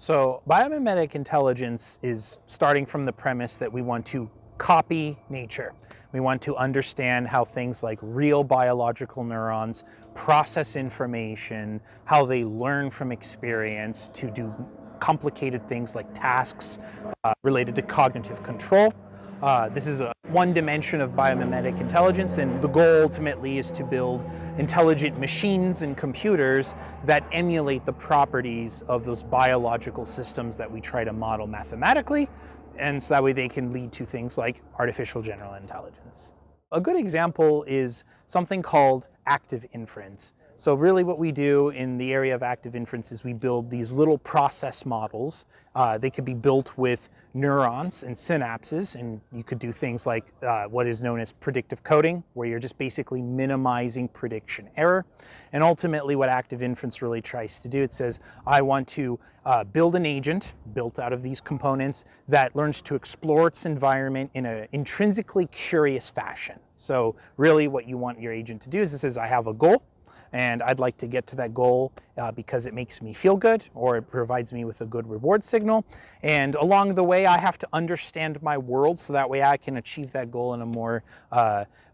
So biomimetic intelligence is starting from the premise that we want to copy nature. We want to understand how things like real biological neurons process information, how they learn from experience to do complicated things like tasks related to cognitive control. This is one dimension of biomimetic intelligence, and the goal ultimately is to build intelligent machines and computers that emulate the properties of those biological systems that we try to model mathematically, and so that way they can lead to things like artificial general intelligence. A good example is something called active inference. So really what we do in the area of active inference is we build these little process models. They could be built with neurons and synapses, and you could do things like what is known as predictive coding, where you're just basically minimizing prediction error. And ultimately what active inference really tries to do, it says, I want to build an agent built out of these components that learns to explore its environment in an intrinsically curious fashion. So really what you want your agent to do is it says, I have a goal, and I'd like to get to that goal because it makes me feel good, or it provides me with a good reward signal. And along the way, I have to understand my world so that way I can achieve that goal in a more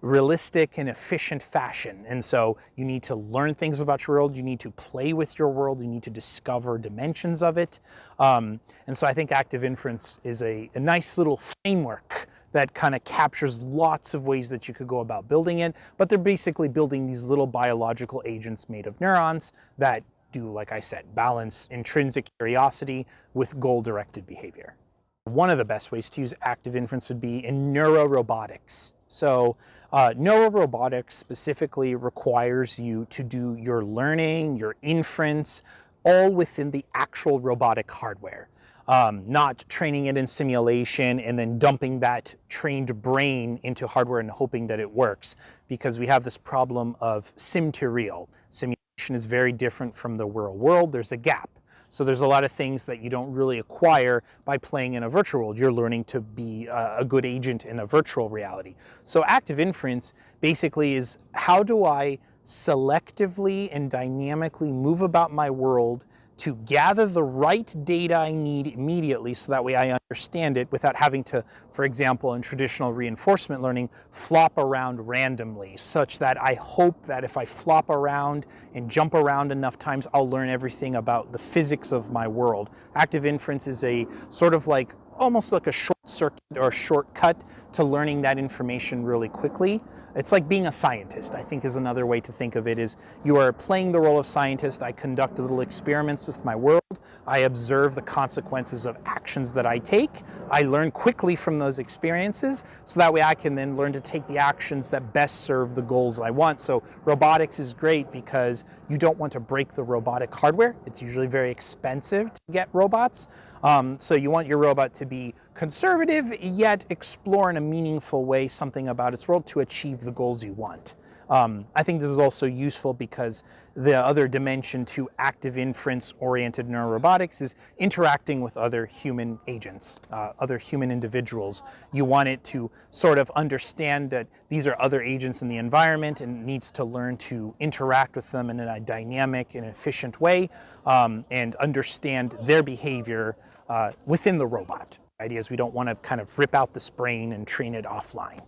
realistic and efficient fashion. And so you need to learn things about your world, you need to play with your world, you need to discover dimensions of it. And so I think active inference is a nice little framework that kind of captures lots of ways that you could go about building it, but they're basically building these little biological agents made of neurons that do, like I said, balance intrinsic curiosity with goal-directed behavior. One of the best ways to use active inference would be in neuro-robotics. So neuro-robotics specifically requires you to do your learning, your inference, all within the actual robotic hardware. Not training it in simulation and then dumping that trained brain into hardware and hoping that it works, because we have this problem of sim to real. Simulation is very different from the real world. There's a gap. So there's a lot of things that you don't really acquire by playing in a virtual world. You're learning to be a good agent in a virtual reality. So active inference basically is, how do I selectively and dynamically move about my world to gather the right data I need immediately so that way I understand it without having to, for example, in traditional reinforcement learning, flop around randomly, such that I hope that if I flop around and jump around enough times, I'll learn everything about the physics of my world. Active inference is a sort of like, almost like a short circuit or shortcut to learning that information really quickly. It's like being a scientist, I think, is another way to think of it, is you are playing the role of scientist. I conduct little experiments with my world. I observe the consequences of actions that I take. I learn quickly from those experiences, so that way I can then learn to take the actions that best serve the goals I want. So robotics is great because you don't want to break the robotic hardware. It's usually very expensive to get robots. So you want your robot to be conservative, yet explore in a meaningful way something about its world to achieve the goals you want. I think this is also useful because the other dimension to active inference-oriented neurorobotics is interacting with other human agents, other human individuals. You want it to sort of understand that these are other agents in the environment and needs to learn to interact with them in a dynamic and efficient way, and understand their behavior within the robot. The idea is we don't want to kind of rip out this brain and train it offline.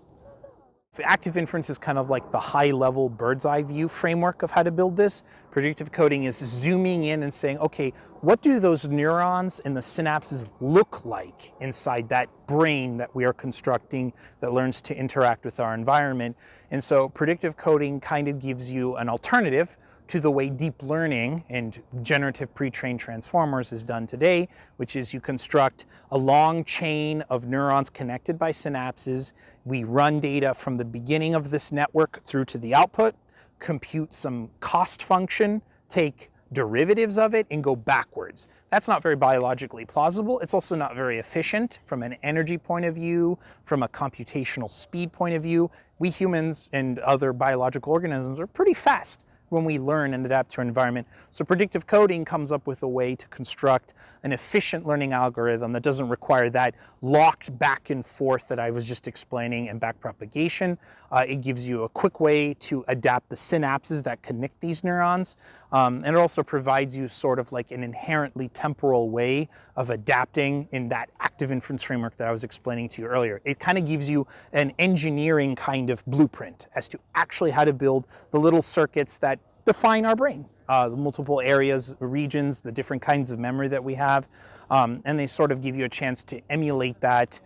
Active inference is kind of like the high-level bird's eye view framework of how to build this. Predictive coding is zooming in and saying, okay, what do those neurons and the synapses look like inside that brain that we are constructing that learns to interact with our environment? And so predictive coding kind of gives you an alternative to the way deep learning and generative pre-trained transformers is done today, which is you construct a long chain of neurons connected by synapses. We run data from the beginning of this network through to the output, compute some cost function, take derivatives of it, and go backwards. That's not very biologically plausible. It's also not very efficient from an energy point of view, from a computational speed point of view. We humans and other biological organisms are pretty fast when we learn and adapt to our environment. So predictive coding comes up with a way to construct an efficient learning algorithm that doesn't require that locked back and forth that I was just explaining and backpropagation. It gives you a quick way to adapt the synapses that connect these neurons. And it also provides you sort of like an inherently temporal way of adapting in that active inference framework that I was explaining to you earlier. It kind of gives you an engineering kind of blueprint as to actually how to build the little circuits that define our brain, the multiple areas, regions, the different kinds of memory that we have. And they sort of give you a chance to emulate that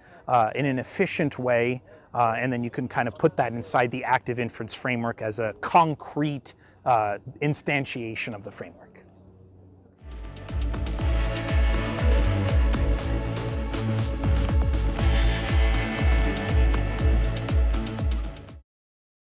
in an efficient way. And then you can kind of put that inside the active inference framework as a concrete instantiation of the framework.